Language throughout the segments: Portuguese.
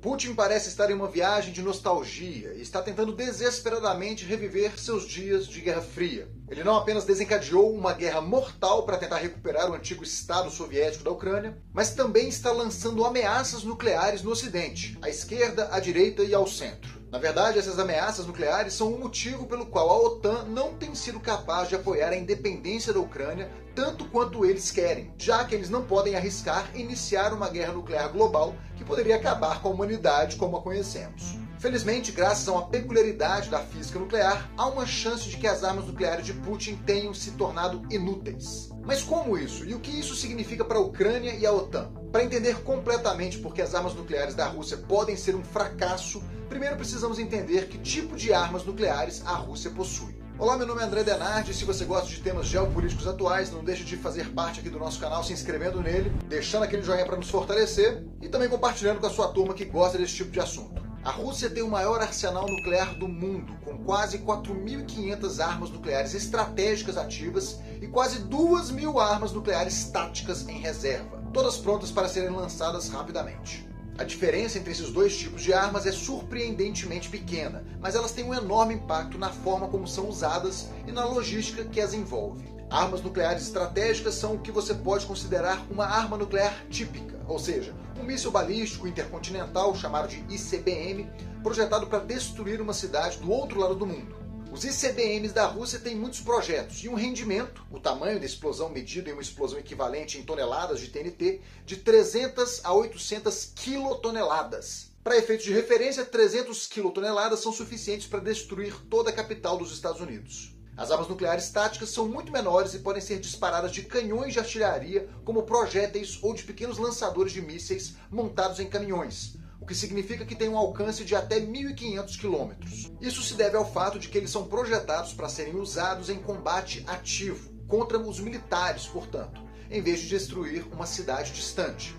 Putin parece estar em uma viagem de nostalgia e está tentando desesperadamente reviver seus dias de Guerra Fria. Ele não apenas desencadeou uma guerra mortal para tentar recuperar o antigo Estado soviético da Ucrânia, mas também está lançando ameaças nucleares no Ocidente, à esquerda, à direita e ao centro. Na verdade, essas ameaças nucleares são o motivo pelo qual a OTAN não tem sido capaz de apoiar a independência da Ucrânia tanto quanto eles querem, já que eles não podem arriscar iniciar uma guerra nuclear global que poderia acabar com a humanidade como a conhecemos. Felizmente, graças a uma peculiaridade da física nuclear, há uma chance de que as armas nucleares de Putin tenham se tornado inúteis. Mas como isso? E o que isso significa para a Ucrânia e a OTAN? Para entender completamente por que as armas nucleares da Rússia podem ser um fracasso, primeiro precisamos entender que tipo de armas nucleares a Rússia possui. Olá, meu nome é André Denardi, se você gosta de temas geopolíticos atuais, não deixe de fazer parte aqui do nosso canal se inscrevendo nele, deixando aquele joinha para nos fortalecer e também compartilhando com a sua turma que gosta desse tipo de assunto. A Rússia tem o maior arsenal nuclear do mundo, com quase 4.500 armas nucleares estratégicas ativas e quase 2.000 armas nucleares táticas em reserva, todas prontas para serem lançadas rapidamente. A diferença entre esses dois tipos de armas é surpreendentemente pequena, mas elas têm um enorme impacto na forma como são usadas e na logística que as envolve. Armas nucleares estratégicas são o que você pode considerar uma arma nuclear típica, ou seja, um míssil balístico intercontinental, chamado de ICBM, projetado para destruir uma cidade do outro lado do mundo. Os ICBMs da Rússia têm muitos projetos e um rendimento, o tamanho da explosão medido em uma explosão equivalente em toneladas de TNT, de 300 a 800 quilotoneladas. Para efeitos de referência, 300 quilotoneladas são suficientes para destruir toda a capital dos Estados Unidos. As armas nucleares táticas são muito menores e podem ser disparadas de canhões de artilharia, como projéteis ou de pequenos lançadores de mísseis montados em caminhões, o que significa que tem um alcance de até 1.500 quilômetros. Isso se deve ao fato de que eles são projetados para serem usados em combate ativo, contra os militares, portanto, em vez de destruir uma cidade distante.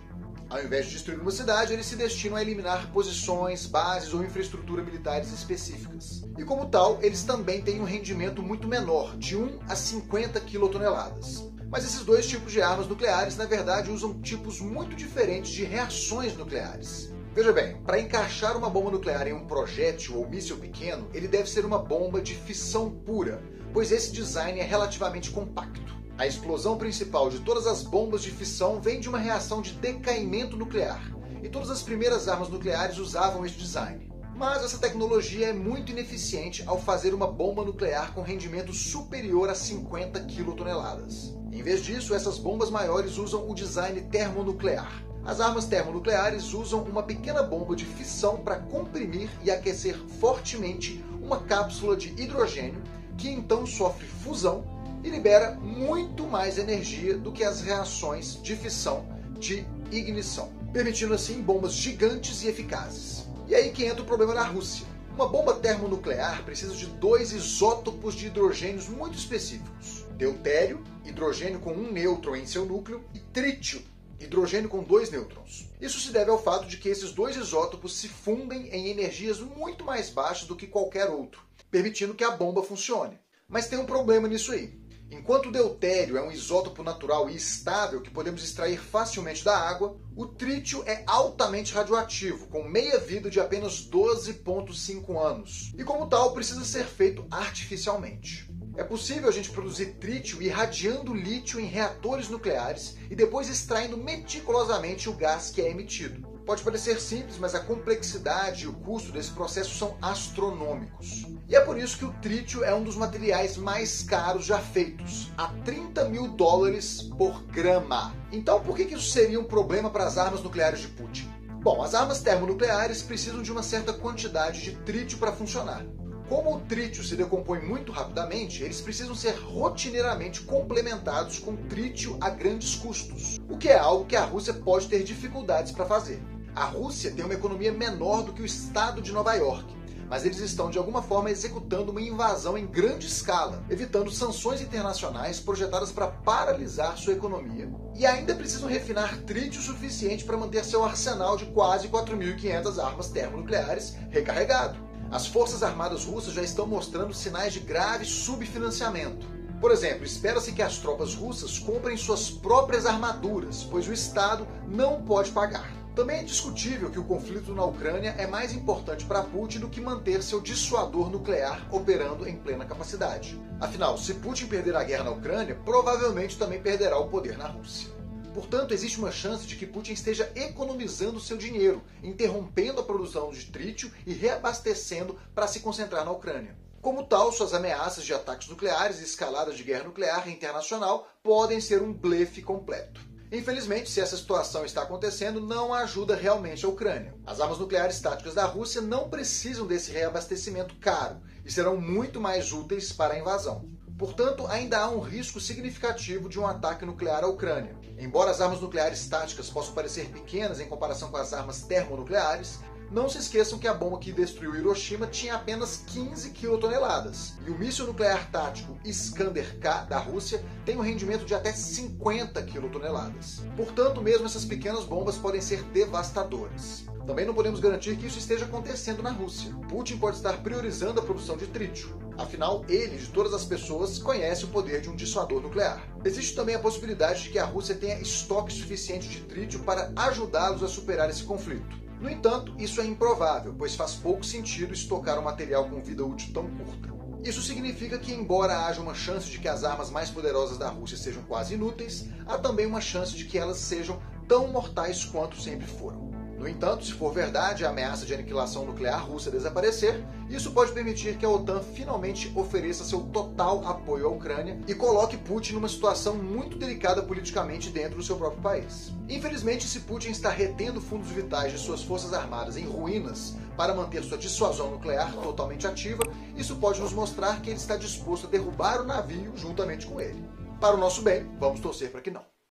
Ao invés de destruir uma cidade, eles se destinam a eliminar posições, bases ou infraestrutura militares específicas. E como tal, eles também têm um rendimento muito menor, de 1 a 50 quilotoneladas. Mas esses dois tipos de armas nucleares, na verdade, usam tipos muito diferentes de reações nucleares. Veja bem, para encaixar uma bomba nuclear em um projétil ou míssil pequeno, ele deve ser uma bomba de fissão pura, pois esse design é relativamente compacto. A explosão principal de todas as bombas de fissão vem de uma reação de decaimento nuclear, e todas as primeiras armas nucleares usavam esse design. Mas essa tecnologia é muito ineficiente ao fazer uma bomba nuclear com rendimento superior a 50 quilotoneladas. Em vez disso, essas bombas maiores usam o design termonuclear. As armas termonucleares usam uma pequena bomba de fissão para comprimir e aquecer fortemente uma cápsula de hidrogênio, que então sofre fusão e libera muito mais energia do que as reações de fissão de ignição, permitindo assim bombas gigantes e eficazes. E aí que entra o problema da Rússia. Uma bomba termonuclear precisa de dois isótopos de hidrogênios muito específicos: deutério, hidrogênio com um nêutron em seu núcleo, e trítio, hidrogênio com 2 nêutrons. Isso se deve ao fato de que esses dois isótopos se fundem em energias muito mais baixas do que qualquer outro, permitindo que a bomba funcione. Mas tem um problema nisso aí. Enquanto o deutério é um isótopo natural e estável que podemos extrair facilmente da água, o trítio é altamente radioativo, com meia-vida de apenas 12,5 anos, e como tal precisa ser feito artificialmente. É possível a gente produzir trítio irradiando lítio em reatores nucleares e depois extraindo meticulosamente o gás que é emitido. Pode parecer simples, mas a complexidade e o custo desse processo são astronômicos. E é por isso que o trítio é um dos materiais mais caros já feitos, a $30.000 por grama. Então por que isso seria um problema para as armas nucleares de Putin? Bom, as armas termonucleares precisam de uma certa quantidade de trítio para funcionar. Como o trítio se decompõe muito rapidamente, eles precisam ser rotineiramente complementados com trítio a grandes custos, o que é algo que a Rússia pode ter dificuldades para fazer. A Rússia tem uma economia menor do que o estado de Nova York, mas eles estão de alguma forma executando uma invasão em grande escala, evitando sanções internacionais projetadas para paralisar sua economia, e ainda precisam refinar trítio suficiente para manter seu arsenal de quase 4.500 armas termonucleares recarregado. As forças armadas russas já estão mostrando sinais de grave subfinanciamento. Por exemplo, espera-se que as tropas russas comprem suas próprias armaduras, pois o Estado não pode pagar. Também é discutível que o conflito na Ucrânia é mais importante para Putin do que manter seu dissuador nuclear operando em plena capacidade. Afinal, se Putin perder a guerra na Ucrânia, provavelmente também perderá o poder na Rússia. Portanto, existe uma chance de que Putin esteja economizando seu dinheiro, interrompendo a produção de trítio e reabastecendo para se concentrar na Ucrânia. Como tal, suas ameaças de ataques nucleares e escaladas de guerra nuclear internacional podem ser um blefe completo. Infelizmente, se essa situação está acontecendo, não ajuda realmente a Ucrânia. As armas nucleares táticas da Rússia não precisam desse reabastecimento caro e serão muito mais úteis para a invasão. Portanto, ainda há um risco significativo de um ataque nuclear à Ucrânia. Embora as armas nucleares táticas possam parecer pequenas em comparação com as armas termonucleares, não se esqueçam que a bomba que destruiu Hiroshima tinha apenas 15 quilotoneladas. E o míssil nuclear tático Iskander-K da Rússia tem um rendimento de até 50 quilotoneladas. Portanto, mesmo essas pequenas bombas podem ser devastadoras. Também não podemos garantir que isso esteja acontecendo na Rússia. Putin pode estar priorizando a produção de trítio. Afinal, ele, de todas as pessoas, conhece o poder de um dissuador nuclear. Existe também a possibilidade de que a Rússia tenha estoque suficiente de trítio para ajudá-los a superar esse conflito. No entanto, isso é improvável, pois faz pouco sentido estocar um material com vida útil tão curta. Isso significa que, embora haja uma chance de que as armas mais poderosas da Rússia sejam quase inúteis, há também uma chance de que elas sejam tão mortais quanto sempre foram. No entanto, se for verdade a ameaça de aniquilação nuclear russa desaparecer, isso pode permitir que a OTAN finalmente ofereça seu total apoio à Ucrânia e coloque Putin numa situação muito delicada politicamente dentro do seu próprio país. Infelizmente, se Putin está retendo fundos vitais de suas forças armadas em ruínas para manter sua dissuasão nuclear totalmente ativa, isso pode nos mostrar que ele está disposto a derrubar o navio juntamente com ele. Para o nosso bem, vamos torcer para que não.